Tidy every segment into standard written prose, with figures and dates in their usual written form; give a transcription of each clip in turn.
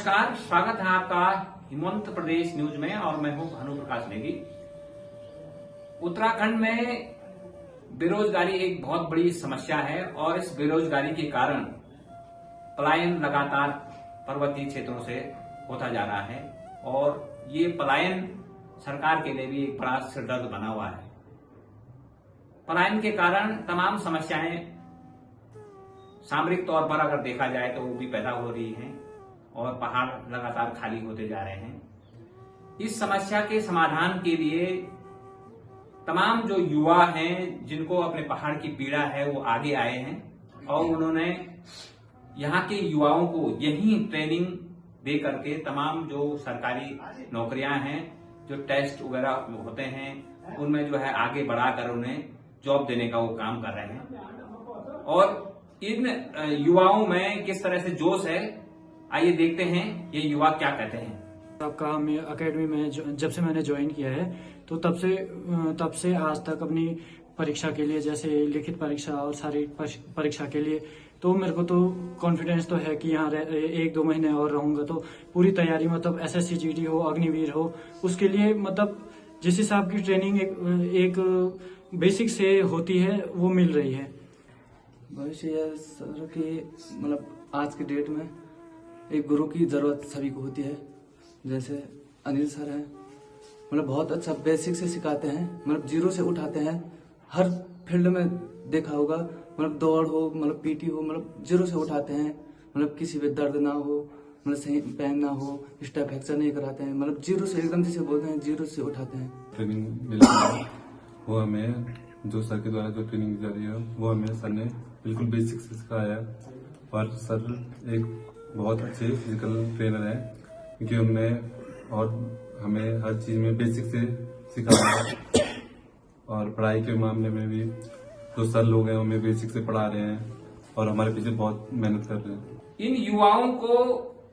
नमस्कार, स्वागत है आपका हिमंत प्रदेश न्यूज में और मैं हूं भानु प्रकाश नेगी। उत्तराखंड में बेरोजगारी एक बहुत बड़ी समस्या है और इस बेरोजगारी के कारण पलायन लगातार पर्वतीय क्षेत्रों से होता जा रहा है और ये पलायन सरकार के लिए भी एक बड़ा सिरदर्द बना हुआ है। पलायन के कारण तमाम समस्याएं सामरिक तौर पर अगर देखा जाए तो वो भी पैदा हो रही हैं और पहाड़ लगातार खाली होते जा रहे हैं। इस समस्या के समाधान के लिए तमाम जो युवा हैं जिनको अपने पहाड़ की पीड़ा है वो आगे आए हैं और उन्होंने यहाँ के युवाओं को यही ट्रेनिंग दे करके तमाम जो सरकारी नौकरियां हैं, जो टेस्ट वगैरह होते हैं, उनमें जो है आगे बढ़ाकर उन्हें जॉब देने का वो काम कर रहे हैं। और इन युवाओं में किस तरह से जोश है, आइए देखते हैं ये युवा क्या कहते हैं। आपका अकेडमी में जब से मैंने ज्वाइन किया है तो तब से आज तक अपनी परीक्षा के लिए, जैसे लिखित परीक्षा और शारीरिक परीक्षा के लिए, तो मेरे को तो कॉन्फिडेंस तो है कि यहाँ 1-2 महीने और रहूंगा तो पूरी तैयारी, मतलब SSC GD हो, अग्निवीर हो, उसके लिए मतलब जिस हिसाब की ट्रेनिंग एक बेसिक से होती है वो मिल रही है। भविष्य सर की मतलब आज की डेट में एक गुरु की जरूरत सभी को होती है। जैसे अनिल सर हैं, मतलब बहुत अच्छा बेसिक से सिखाते हैं, मतलब जीरो से उठाते हैं। हर फील्ड में देखा होगा, मतलब दौड़ हो, मतलब PT हो, मतलब जीरो से उठाते हैं। मतलब किसी पे दर्द ना हो, मतलब सही पेन ना हो, स्टेप फ्रैक्चर नहीं कराते हैं, मतलब जीरो से एकदम जैसे बोलते हैं जीरो से उठाते हैं। ट्रेनिंग मिलती है वो हमें, जो सर के द्वारा जो ट्रेनिंग दी जा रही है वो हमें सर ने बिल्कुल बेसिक से सिखाया है। और सर एक बहुत अच्छे फिजिकल ट्रेनर हैं क्योंकि उनने और हमें हर चीज में बेसिक से सिखाया है। और पढ़ाई के मामले में भी जो सर लोग हैं हमें बेसिक से पढ़ा रहे हैं और हमारे पीछे बहुत मेहनत कर रहे हैं। इन युवाओं को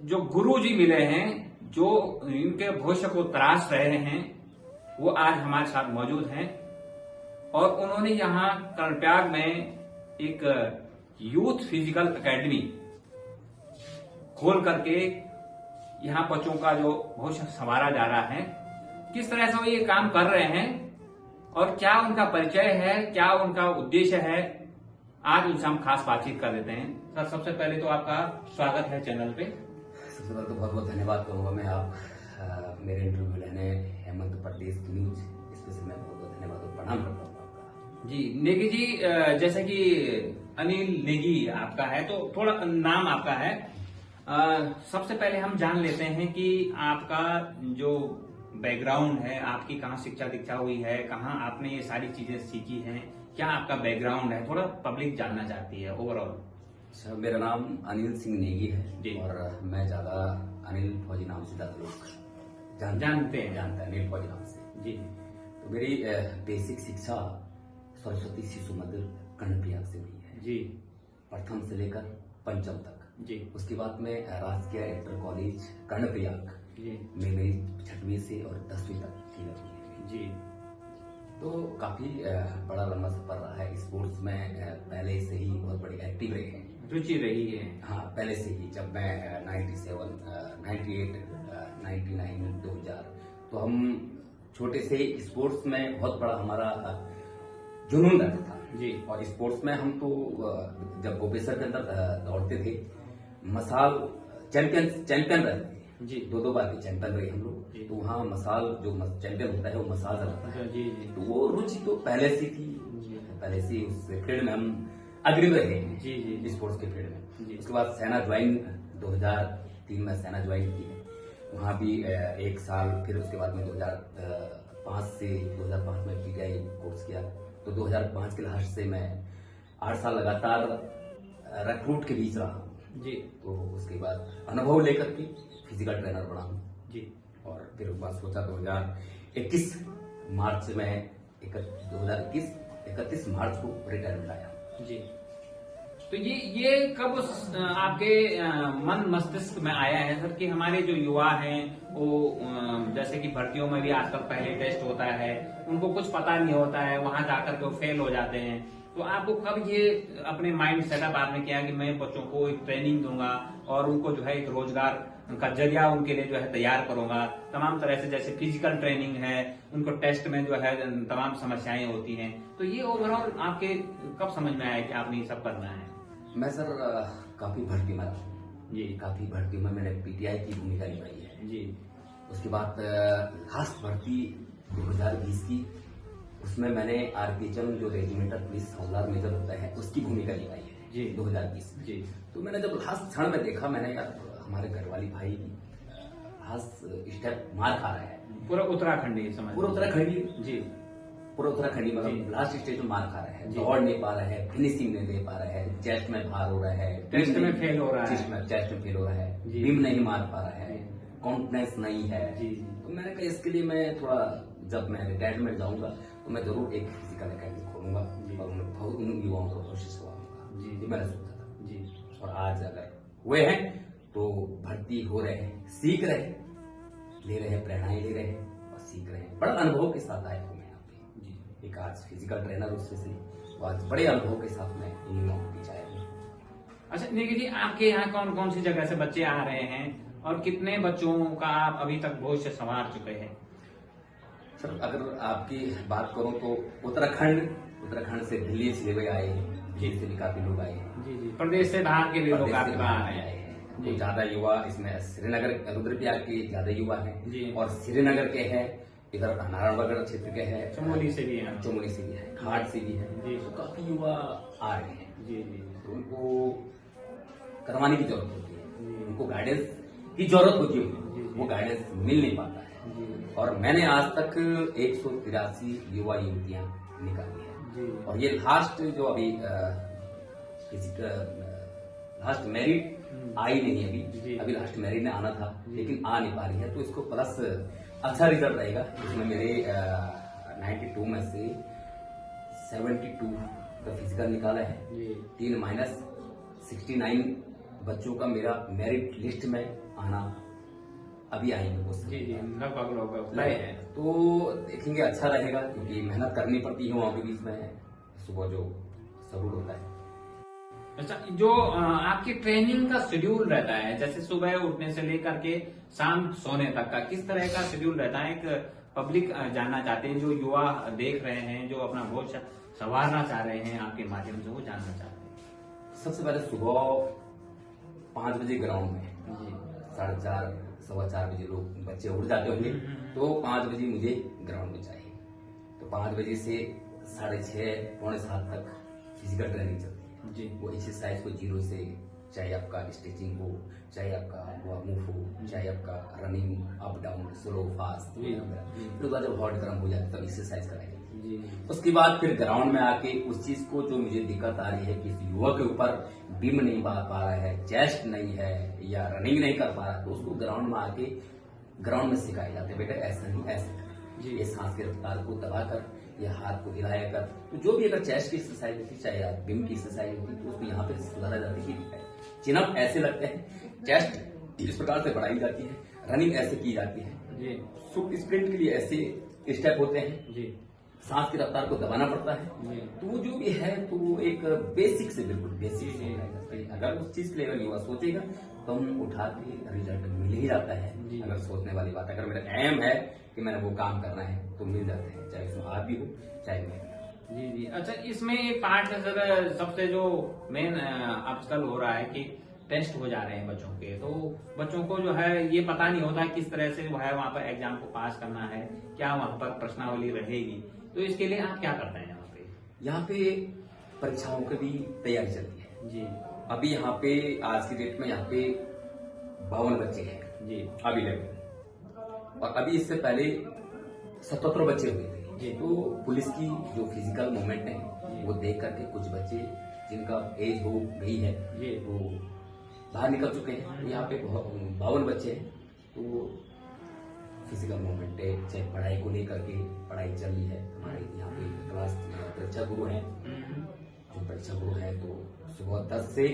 जो गुरु जी मिले हैं, जो इनके भविष्य को तराश रहे हैं, वो आज हमारे साथ मौजूद हैं और उन्होंने यहाँ कर्णप्रयाग में एक यूथ फिजिकल एकेडमी खोल करके यहाँ बच्चों का जो भविष्य संवारा जा रहा है, किस तरह से वो ये काम कर रहे हैं और क्या उनका परिचय है, क्या उनका उद्देश्य है, आज उनसे हम खास बातचीत कर लेते हैं। सर, सबसे पहले तो आपका स्वागत है चैनल पे। सबसे पहले तो बहुत बहुत धन्यवाद करूंगा मैं आप मेरे इंटरव्यू लेने हेमंत प्रदेश न्यूज, इसमें से मैं बहुत बहुत धन्यवाद और प्रणाम करता हूँ आपका। जी नेगी जी, जैसे कि अनिल नेगी आपका है तो थोड़ा नाम आपका है, सबसे पहले हम जान लेते हैं कि आपका जो बैकग्राउंड है, आपकी कहाँ शिक्षा दीक्षा हुई है, कहाँ आपने ये सारी चीजें सीखी हैं, क्या आपका बैकग्राउंड है, थोड़ा पब्लिक जानना चाहती है ओवरऑल। सर, मेरा नाम अनिल सिंह नेगी जी। है और मैं ज्यादा अनिल फौजी नाम से ज्यादा लोग जानते हैं अनिल फौजी नाम से। जी। तो मेरी बेसिक शिक्षा सरस्वती शिशु मंदिर कर्णप्रयाग से हुई है जी। प्रथम से लेकर पंचम तक। जी। उसके बाद में राजकीय इंटर कॉलेज कर्णप्रयाग जी। में मेरी 6वीं से और 10वीं तक की लगी है। जी। तो काफी बड़ा लंबा सफर रहा है। स्पोर्ट्स में पहले से ही बहुत बड़ी एक्टिव रही है, रुचि रही है। हाँ, पहले से ही। जब मैं 97, 98, 99, 2000, तो हम छोटे से स्पोर्ट्स में बहुत बड़ा हमारा जुनून रहता था जी। और स्पोर्ट्स में हम तो जब गोपेश्वर के अंदर दौड़ते थे, मसाल चैंपियन रहते थे जी। 2 बार के चैंपियन रहे हम लोग। तो वहाँ मसाल जो चैंपियन होता है वो मसाल जलाता है। जी। जी। तो वो रुचि तो पहले से थी, पहले से उस फील्ड में हम अग्रिम रहे हैं। जी। जी। स्पोर्ट्स के फील्ड में। जी। उसके बाद सेना ज्वाइन 2003 में सेना ज्वाइन की है, वहाँ भी 1 साल। फिर उसके बाद में 2005 से 2005 में PTI कोर्स किया। तो 2005 के लास्ट से मैं 8 साल लगातार रिक्रूट के बीच रहा हूँ जी। तो उसके बाद अनुभव लेकर के फिजिकल ट्रेनर बना हूँ जी। और फिर उसके बाद सोचा 2021 मार्च से मैं 31 मार्च को रिटायरमेंट आया। जी। तो ये कब आपके मन मस्तिष्क में आया है सर कि हमारे जो युवा हैं वो जैसे कि भर्तियों में भी आजकल पहले टेस्ट होता है, उनको कुछ पता नहीं होता है, वहां जाकर के वो फेल हो जाते हैं, तो आपको कब ये अपने माइंड सेटअप आपने किया कि मैं बच्चों को एक ट्रेनिंग दूंगा और उनको जो है एक रोजगार उनका जरिया उनके लिए जो है तैयार करूंगा। तमाम तरह से जैसे फिजिकल ट्रेनिंग है, उनको टेस्ट में जो है तमाम समस्याएं होती हैं। तो ये ओवरऑल आपके कब समझ में आया कि आपने ये सब करना है? मैं सर काफी भर्ती में रहा जी काफी भर्ती में मैंने पीटीआई की भूमिका निभाई है। जी उसके बाद लास्ट भर्ती 2020 की, उसमें मैंने आरपीएचएम जो रेजिमेंटल पुलिस हवलदार मेजर होता है उसकी भूमिका निभाई है जी 2020 में। जी तो मैंने जब लास्ट क्षण में देखा, मैंने यार हमारे घर वाली भाई लास्ट स्टेप मार खा रहा है, पूरा उत्तराखंडी समझ पूरा उत्तराखंडी जी पूरा उत्तराखंडी जी। मतलब लास्ट स्टेज में मार खा रहा है, जी। दौड़ नहीं पा रहा है, फिनिशिंग नहीं दे पा रहा है, चेस्ट में भार हो रहा है, टेस्ट में फेल हो रहा है। चेस्ट में फेल हो रहा है, जी। बीम नहीं मार पा रहा है, कॉन्फिडेंस नहीं है। जी। तो मैंने कहा इसके लिए मैं थोड़ा, जब मैं रिटायरमेंट जाऊंगा तो मैं जरूर एक फिजिकल अकेडमी खोलूंगा जी। और उन युवाओं को कोशिश करवाऊंगा। जी। ये मैंने सोचा था जी और आज अगर हुए हैं तो भर्ती हो रहे हैं, सीख रहे हैं, ले रहे हैं, प्रेरणाएं ले रहे हैं और सीख रहे हैं। बड़ा अनुभव के साथ आए हूँ मैं यहाँ पे। जी। एक आज फिजिकल ट्रेनर उसमें से, तो आज बड़े अनुभव के साथ मैं इन युवाओं के पीछे आया हूँ। अच्छा निखिल जी, आपके यहाँ कौन कौन सी जगह से बच्चे आ रहे हैं और कितने बच्चों का आप अभी तक भविष्य संवार चुके हैं? सर अगर आपकी बात करूं तो उत्तराखंड से दिल्ली से भी आए हैं, दिल्ली से भी काफी लोग आए हैं, जी जी प्रदेश से बाहर के लिए लोग प्रदेश से आपके वहाँ आ बाहर रहे आए हैं। हैं। जी। तो ज्यादा युवा इसमें श्रीनगर रुद्रप्रयाग के ज्यादा युवा हैं जी। और श्रीनगर के हैं, इधर नारायणगढ़ क्षेत्र के हैं, चमोली से भी हैं। चमोली से भी है, घाट से भी है। जी। तो काफी युवा आ रहे हैं, जी जी तो उनको करवाने की जरूरत होती है, जी। उनको गाइडेंस की जरूरत होती है, जी। वो गाइडेंस मिल नहीं पाता है। जी और मैंने आज तक 183 युवा युवतियां निकाली है जी और ये लास्ट जो अभी लास्ट मैरिड आई नहीं है जी। अभी लास्ट मैरिड ने आना था जी। लेकिन आ नहीं पा रही है, तो इसको प्लस अच्छा रिजल्ट रहेगा। इसमें मेरे 92 में से 72 का फिजिकल निकाला है, जी 3 - 69 बच्चों का मेरा मेरिट लिस्ट में आना अभी आएंगे वो सब। जी जी लगभग लोग तय है। तो देखेंगे, अच्छा रहेगा क्योंकि मेहनत करनी पड़ती है वहाँ के बीच में, सुबह जो जरूर होता है। अच्छा जो आपकी ट्रेनिंग का शेड्यूल रहता है, जैसे सुबह उठने से लेकर के शाम सोने तक का किस तरह का शेड्यूल रहता है? एक पब्लिक जानना चाहते हैं, जो युवा देख रहे हैं, जो अपना भविष्य संवारना चाह रहे हैं आपके माध्यम से, वो जानना चाहते हैं। सबसे पहले सुबह 5 बजे ग्राउंड में, जी 4:30 सवा 4 बजे लोग बच्चे उठ जाते होंगे, तो 5 बजे मुझे ग्राउंड में चाहिए। तो 5 बजे से 6:30 पौने 7 तक फिजिकल ट्रेनिंग चलती है। जी वो एक्सरसाइज को 0 से, चाहे आपका स्ट्रेचिंग हो, चाहे आपका मूव हो, चाहे आपका running up down slow fast, जी। फिर उसके बाद जब हॉट गर्म हो जाता है तब एक्सरसाइज कराएंगे। जी उसके बाद फिर ग्राउंड में आके उस चीज को जो मुझे दिक्कत आ रही है कि इस युवा के ऊपर बीम नहीं पा रहा है, चेस्ट नहीं है या रनिंग नहीं कर पा रहा, तो उसको ग्राउंड में आके ग्राउंड में सिखाए जाते हैं, बेटा ऐसा नहीं ऐसा कर, जी। ये सांस की रफ्तार को दबाकर या हाथ को हिलाया कर। तो जो भी अगर चेस्ट की एक्सरसाइज होती, चाहे आप बीम की एक्सरसाइज होती, तो उसको यहाँ पे सुधारा जाता है कि चिनअप ऐसे लगते हैं, चेस्ट इस प्रकार से बढ़ाई जाती है, रनिंग ऐसे की जाती है, जी स्प्रिंट के लिए ऐसे स्टेप होते हैं, जी सांस की रफ्तार को दबाना पड़ता है। जी तो वो जो भी है तो वो एक बेसिक से बिल्कुल बेसिक जी, से जी। होता है। अगर उस चीज के लिए अगर युवा सोचेगा तो हम उठा के रिजल्ट मिल ही जाता है। जी। अगर सोचने वाली बात, अगर मेरा एम है कि मैंने वो काम करना है तो मिल जाते हैं, चाहे उसमें आप भी हो चाहे मैं भी। जी जी अच्छा, इसमें एक पार्ट है सर, सबसे जो मेन आजकल हो रहा है कि टेस्ट हो जा रहे हैं बच्चों के, तो बच्चों को जो है ये पता नहीं होता किस तरह से जो है वहाँ पर एग्जाम को पास करना है, क्या वहाँ पर प्रश्नावली रहेगी, तो इसके लिए आप क्या करते हैं यहाँ पे? यहाँ पे परीक्षाओं की भी तैयारी चलती है। जी अभी यहाँ पे आज की डेट में यहाँ पे 52 बच्चे हैं जी अभी लेवल, और अभी इससे पहले 77 बच्चे हुए थे। जी। तो पुलिस की जो फिजिकल मूवमेंट है वो देख करके कुछ बच्चे जिनका एज हो गई है जी। वो बाहर निकल चुके हैं। तो यहाँ पे 52 बच्चे हैं, तो फिजिकल मूवमेंट है, चाहे पढ़ाई को लेकर के पढ़ाई चल रही है। हमारे यहाँ पे क्लास परीक्षा गुरु हैं, जो परीक्षा गुरु हैं तो सुबह 10 से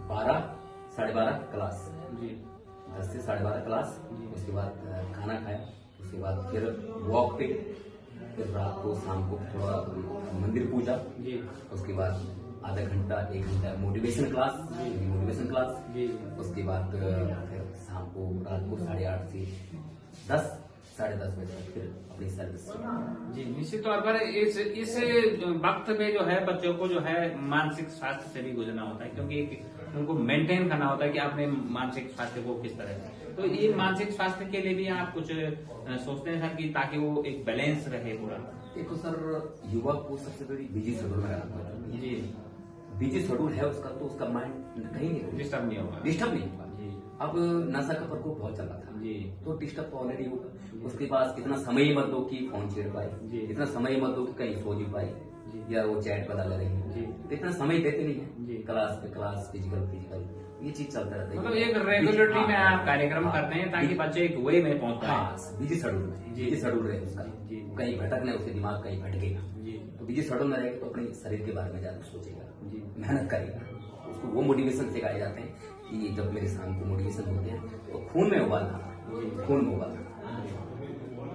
12 साढ़े 12 क्लास, जी 10 से 12:30 क्लास, उसके बाद खाना खाया, उसके बाद फिर वॉक पे, फिर रात को शाम को थोड़ा मंदिर पूजा, जी उसके बाद आधा घंटा 1 घंटा मोटिवेशन क्लास। उसके बाद फिर शाम को रात को 8:30 से 10 साढ़े 10 बजे तक फिर अपनी सर्विस। जी, निश्चित तौर पर इस वक्त में जो है बच्चों को जो है मानसिक स्वास्थ्य से भी गुजरना होता है, क्योंकि उनको मेंटेन करना होता है कि अपने मानसिक स्वास्थ्य को किस तरह से। तो ये मानसिक स्वास्थ्य के लिए भी आप कुछ सोचते हैं सर कि ताकि वो एक बैलेंस रहे पूरा? देखो सर, युवा को सबसे बड़ी बिजी शेड्यूल में रखना चाहिए। जी, बिजी शेड्यूल है उसका, तो उसका माइंड कहीं नहीं डिस्टर्ब नहीं होगा। डिस्टर्ब नहीं होगा। जी अब नशा का प्रकोप बहुत चल रहा था जी तो डिस्टर्ब तो ऑलरेडी होगा। उसके पास इतना समय ही मत दो कि फोन छेड़ पाए, जी। इतना समय ही मत दो कि कहीं सो नहीं पाए जी। या वो चैट बता ले रही है, जी। तो इतना समय देते नहीं जी। है। क्लास पे क्लास, फिजिकल ये चीज चलता रहता है। मतलब एक रेगुलरिटी में आप कार्यक्रम करते हैं ताकि बच्चे एक वे में पहुंच पाए। हाँ, बिजी शेड्यूल में, जी। बिजी शेड्यूल रहे उसका, जी। कहीं भटकने, उसके दिमाग कहीं भटकेगा। जी तो बिजी शेड्यूल में रहेगा तो अपने शरीर के बारे में ज्यादा सोचेगा, जी मेहनत करेगा। उसको वो मोटिवेशन सिखाए जाते हैं कि जब मेरे शाम को मोटिवेशन होते हैं तो खून में उबालना, खून में उबालना,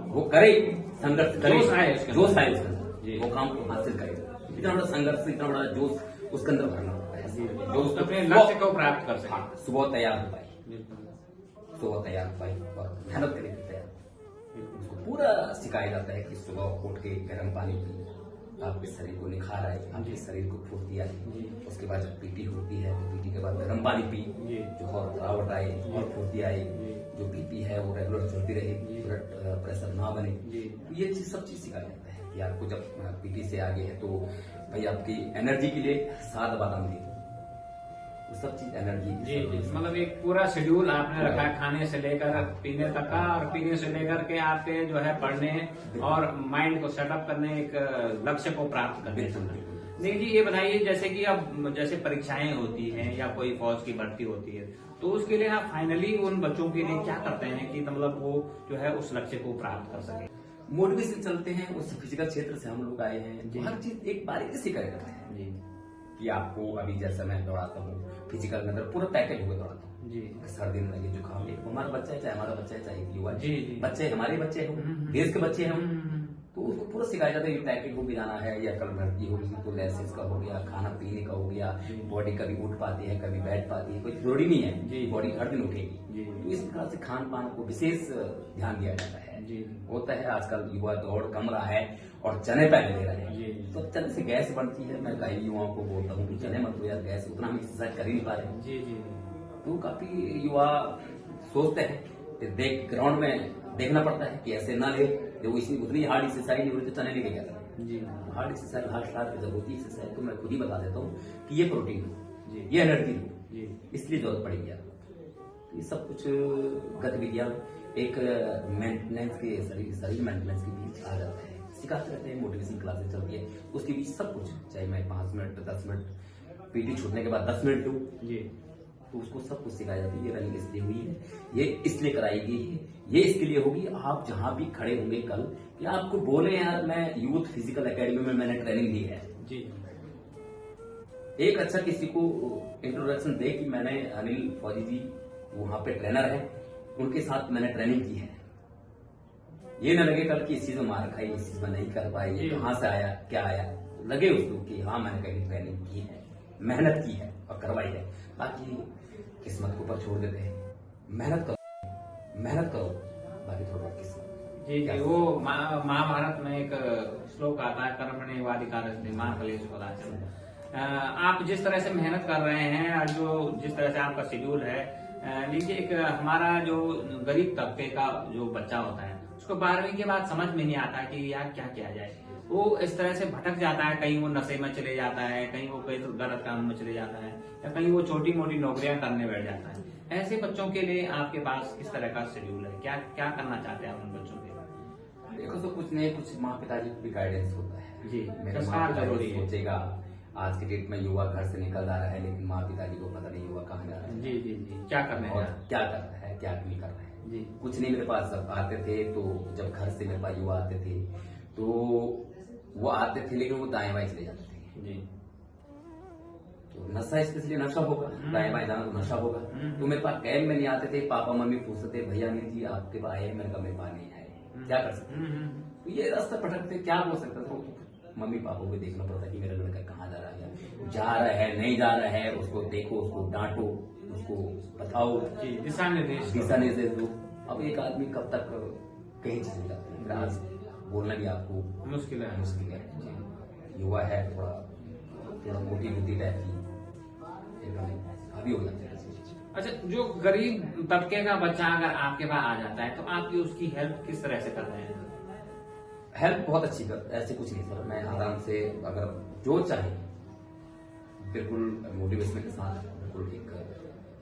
वो करे, संघर्ष करे, जोश आए उसके अंदर। जोश आए उसके जी। अंदर, वो काम को हासिल करेगा। इतना बड़ा संघर्ष, इतना बड़ा जोश उसके अंदर भरना होता है जो उसको अपने लक्ष्य को प्राप्त कर सके। हाँ, सुबह तैयार हो पाए, बिल्कुल। सुबह तैयार हो पाए और मेहनत करेगी तैयार। उसको पूरा सिखाया जाता है कि सुबह उठ के गर्म पानी पी, आपके शरीर को निखार आए, आपके शरीर को फुर्ती आए। उसके बाद जब पीटी होती है तो पीटी के बाद गर्म पानी पी, जो और थकावट आए और फुर्ती आए, जो बीपी है वो रेगुलर चलती रहे, ब्लड प्रेशर ना बने। तो ये चीज सब चीज सिखाया जाता है कि आपको जब पीटी से आगे है तो भाई आपकी एनर्जी के लिए 7 बादाम दी, वो सब चीज एनर्जी। जी जी, मतलब एक पूरा शेड्यूल आपने रखा है, खाने से लेकर पीने तक का, और पीने से लेकर के आपके जो है पढ़ने और माइंड को सेटअप करने, एक लक्ष्य को प्राप्त करने। नहीं जी, ये बताइए जैसे कि अब जैसे परीक्षाएं होती हैं या कोई फौज की भर्ती होती है, तो उसके लिए आप फाइनली उन बच्चों के लिए क्या करते हैं कि मतलब वो जो है उस लक्ष्य को प्राप्त कर सके? मोटिवेशन चलते हैं, उस फिजिकल क्षेत्र से हम लोग आए हैं, तो हर चीज एक बारीकी से सिखाया जाता है जी कि आपको अभी जैसा मैं दौड़ाता हूँ फिजिकल में अंदर पूरा पैकेज होकर दौड़ाता हूँ। जी सर्दी में लगे जुकाम, एक हमारा बच्चा है, चाहे हमारा बच्चा है, चाहे युवा जी, जी। बच्चे हमारे बच्चे हो, देश के बच्चे हो, तो उसको पूरा सिखाया जाता है कि पैकेज को भी जाना है, या कल भर्ती होगी तो लेसेस का हो गया, खाना पीने का हो गया, बॉडी कभी उठ पाती है कभी बैठ पाती है, कोई थ्योरी नहीं है, बॉडी हर दिन उठेगी। तो इस प्रकार से खान पान को विशेष ध्यान दिया जाता है। होता है आजकल युवा दौड़ कम रहा है और चने पहले ले रहे हैं, तो चने से गैस बनती है। मैं कई युवाओं को बोलता हूँ कि चने मत लो यार, गैस उतना हम एक्सरसाइज कर ही नहीं पा रहे। जी जी तो काफी युवा सोचते हैं कि देख ग्राउंड में देखना पड़ता है कि ऐसे ना ले, जो इसी उतनी हार्ड एक्सरसाइज नहीं हो रही तो चने लेके गया था। जी हार्ड एक्सरसाइज हार्ड स्टार्ट जब होती है एक्सरसाइज, तो मैं खुद ही बता देता हूँ कि ये प्रोटीन लो, जी। ये एनर्जी लो, जी इसलिए जरूरत पड़ेगी आपको। ये सब कुछ गतिविधियां एक मेंटेनेंस के शरीर मेंटेनेंस के बीच आ जाता है, सिखाते रहते हैं। मोटिवेशन क्लासेस चलती है, उसके बीच सब कुछ, चाहे मैं 5 मिनट 10 मिनट पीटी छूटने के बाद 10 मिनट लूँ, जी तो उसको सब कुछ सिखाया जाता है। ये रनिंग इसलिए हुई है, ये इसलिए कराई गई है, ये इसके लिए होगी। आप जहां भी खड़े होंगे कल, कि आपको बोले यार मैं यूथ फिजिकल एकेडमी में मैंने ट्रेनिंग ली है, जी एक अच्छा किसी को इंट्रोडक्शन दे कि मैंने अनिल फौजी जी वहां पे ट्रेनर है, उनके साथ मैंने ट्रेनिंग की है। ये न लगे कल कि इस चीज में मार खाई, इस चीज में नहीं कर पाई, ये कहां से आया क्या आया, लगे उसको कि हाँ मैंने कहीं ट्रेनिंग की है, मेहनत की है और करवाई है। बाकी किस्मत को ऊपर छोड़ देते हैं, मेहनत करो, बाकी थोड़ा किस्मत। जी जी, वो महाभारत में एक श्लोक आता है, कर्मण्येवाधिकारस्ते मा फलेषु कदाचन। आप जिस तरह से मेहनत कर रहे हैं और जिस तरह से आपका शेड्यूल है, लीजिए एक हमारा जो गरीब तबके का जो बच्चा होता है, उसको 12वीं के बाद समझ में नहीं आता कि यार क्या किया जाए। वो इस तरह से भटक जाता है, कहीं वो नशे में चले जाता है, कहीं वो कोई गलत काम में चले जाता है, या कहीं वो छोटी मोटी नौकरियां करने बैठ जाता है। ऐसे बच्चों के लिए आपके पास किस तरह का शेड्यूल है, क्या क्या करना चाहते हैं आप उन बच्चों के लिए? देखो तो कुछ नहीं, कुछ माँ पिताजी को भी गाइडेंस होता है। जी, मेरे संस्कार माँ पिताजी जरूरी है। सोचेगा, आज के डेट में युवा घर से निकल जा रहा है, लेकिन माँ पिताजी को पता नहीं युवा कहाँ जा रहा है, जी जी जी, क्या करने और जा रहे हैं? क्या कर रहा है, क्या नहीं कर रहा है। जी कुछ नहीं, मेरे पास जब आते थे तो जब घर से मेरे पास युवा आते थे तो वो आते थे, लेकिन वो दाएं बाएं चले जाते थे। जी तो नशा स्पेशली नशा होगा, दाएं बाएं जाना तो नशा होगा। तो मेरे पास कैब में नहीं आते थे, पापा मम्मी पूछते थे भैया अनिल जी आपके पास आए, मैंने कहा मेरे पास नहीं आए, क्या कर सकते। तो ये रास्ता भटकते, क्या बोल सकता था, मम्मी पापा को देखना पड़ता कि मेरा लड़का कहाँ जा रहा है, जा रहा है नहीं जा रहा है, उसको देखो, उसको डांटो, उसको बताओ, दिशा निर्देश दिशा निर्देश दो। अब एक आदमी कब तक कहीं चीज जाता है, आज बोलना भी आपको मुश्किल है। युवा है, थोड़ा मोटी बुद्धि टाइप की एकदम अभी हो जाता है। अच्छा, जो गरीब तबके का बच्चा अगर आपके पास आ जाता है तो आप उसकी हेल्प किस तरह से कर रहे हैं? हेल्प बहुत अच्छी कर, ऐसे कुछ नहीं सर, मैं आराम से अगर जो चाहे बिल्कुल मोटिवेशन के साथ बिल्कुल एक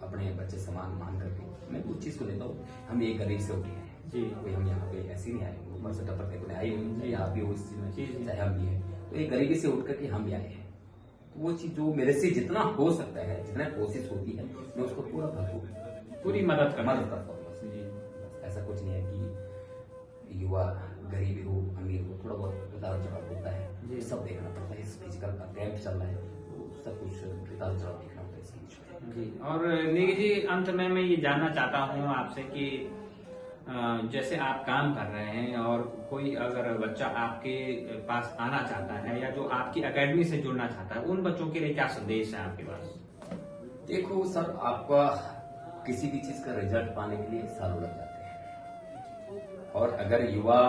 अपने बच्चे समान मान करके मैं उस चीज को लेता हूँ। हम एक गरीब से उठे हैं जी। कोई हम यहाँ पे ऐसे नहीं आए, ऊपर से टपक के आए नहीं, चाहे आप भी हो इस चीज में, जी, जी। चाहे हम भी हैं, तो एक गरीबी से उठ करके हम भी आए हैं। तो वो चीज जो मेरे से जितना हो सकता है, जितना कोशिश होती है, मैं उसको पूरा भरपूर पूरी मदद करता करता हूँ बस। ऐसा कुछ नहीं है कि युवा गरीब हो अमीर हो, थोड़ा बहुत उतार चढ़ाव होता है, सब देखना पड़ता है। इस फिजिकल का कैंप चल रहा है, सब कुछ उतार चढ़ाव देखना होता है इसके बीच में। जी। और नेगी जी, अंत में मैं ये जानना चाहता हूँ आपसे कि जैसे आप काम कर रहे हैं और कोई अगर बच्चा आपके पास आना चाहता है या जो आपकी एकेडमी से जुड़ना चाहता है, उन बच्चों के लिए क्या संदेश है आपके पास? देखो सर, आपका किसी भी चीज का रिजल्ट पाने के लिए सालों लग जाते हैं, और अगर युवा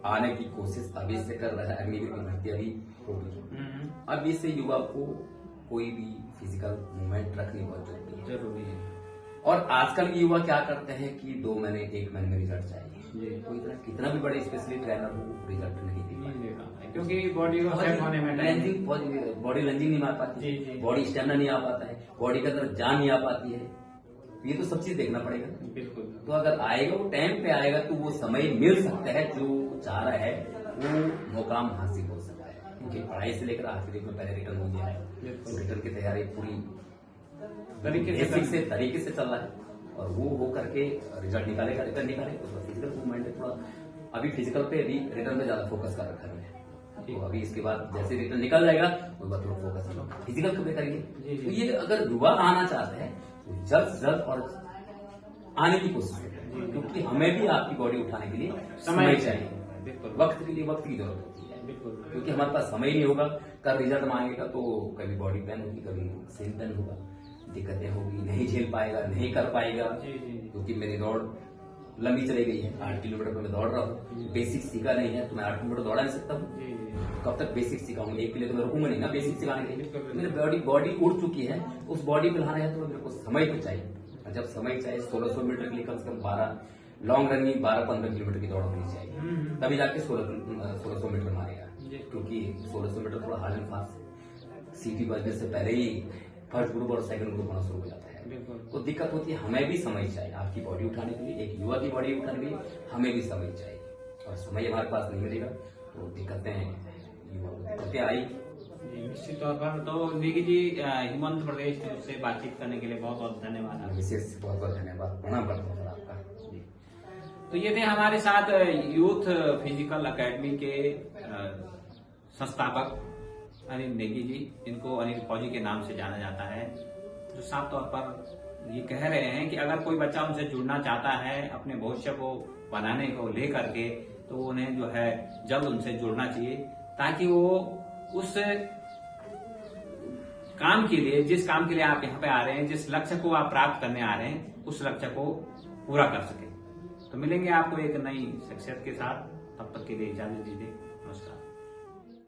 आने की कोशिश अभी से कर रहा है, अगली की भर्ती अभी होगी, अभी से युवा को कोई भी फिजिकल मूवमेंट रखनी बहुत जरूरी है। और आजकल के युवा क्या करते हैं कि 2 महीने 1 महीने में रिजल्ट चाहिए। कोई तरह कितना भी बड़े स्पेशली ट्रेनर हो, रिजल्ट नहीं दे पाता, क्योंकि बॉडी को सेट होने में बॉडी लंजिंग नहीं मार पाती, बॉडी स्टेमिना नहीं आ पाता है, बॉडी के अंदर जान नहीं आ पाती है। ये तो सब चीज देखना पड़ेगा। बिल्कुल। तो अगर आएगा, वो टाइम पे आएगा, तो वो समय मिल सकता है, जो चाह रहा है वो मुकाम हासिल हो सकता है। क्योंकि पढ़ाई से लेकर आखिरी में पहले रिटर्न हो गया है, तो रिटर्न की तैयारी पूरी तरीके से चल रहा है, और वो हो करके रिजल्ट निकालेगा, रिटर्न निकालेगा। तो फिजिकल मूवमेंट है थोड़ा, अभी फिजिकल पे भी रिटर्न पे ज्यादा फोकस कर रखा है। तो अभी इसके बाद जैसे रिटर्न निकल जाएगा, उसके बाद थोड़ा फोकस फिजिकल पे करेंगे। तो ये अगर युवा आना चाहते हैं तो जल्द से जल्द और आने की कोशिश करें, क्योंकि हमें भी आपकी बॉडी उठाने के लिए समय चाहिए, वक्त के लिए वक्त की जरूरत होती है। क्योंकि हमारे पास समय ही नहीं होगा, कल रिजल्ट मांगेगा तो कभी बॉडी पेन होगी, कभी सेम पेन होगा, दिक्कतें होगी, नहीं झेल पाएगा, नहीं कर पाएगा। क्योंकि मेरी दौड़ लंबी चली गई है, 8 किलोमीटर पर मैं दौड़ रहा हूँ, बेसिक सीखा नहीं है तो मैं 8 किलोमीटर दौड़ा नहीं सकता हूँ। कब तक बेसिक सिखाऊंगा? 1 किलो तो मैं रुकूंगा नहीं ना बेसिक सिखाने के लिए। मेरी बॉडी उड़ चुकी है, उस बॉडी पे लाना है तो मेरे को समय तो चाहिए, और जब समय चाहिए 1600 मीटर के लिए कम से कम 12 लॉन्ग रनिंग 12-15 किलोमीटर की दौड़ होनी चाहिए, तभी जाके 1600 मीटर मारेगा। क्योंकि 1600 मीटर थोड़ा हार्ड एंड फास्ट, सीटी बजने से पहले ही फर्स्ट ग्रुप और सेकंड ग्रुप होना शुरू हो जाता है। तो दिक्कत होती है, हमें भी समय चाहिए आपकी बॉडी उठाने के लिए, एक युवा की बॉडी उठाने के लिए हमें भी समय चाहिए, और समय हमारे पास नहीं मिलेगा तो दिक्कतें युवा को दिक्कतें आई। निश्चित तौर पर। तो नेगी जी, हिमंत प्रदेश से बातचीत करने के लिए बहुत बहुत धन्यवाद। विशेष बहुत बहुत धन्यवाद, प्रणाम करता हूँ आपका। तो ये थे हमारे साथ यूथ फिजिकल एकेडमी के संस्थापक अनिल नेगी जी, इनको अनिल फौजी के नाम से जाना जाता है, जो साफ तौर पर ये कह रहे हैं कि अगर कोई बच्चा उनसे जुड़ना चाहता है अपने भविष्य को बनाने को लेकर के, तो उन्हें जो है जल्द उनसे जुड़ना चाहिए, ताकि वो उस काम के लिए, जिस काम के लिए आप यहाँ पे आ रहे हैं, जिस लक्ष्य को आप प्राप्त करने आ रहे हैं, उस लक्ष्य को पूरा कर सके। तो मिलेंगे आपको एक नई शख्सियत के साथ, तब तक के लिए इजाजत दीजिए।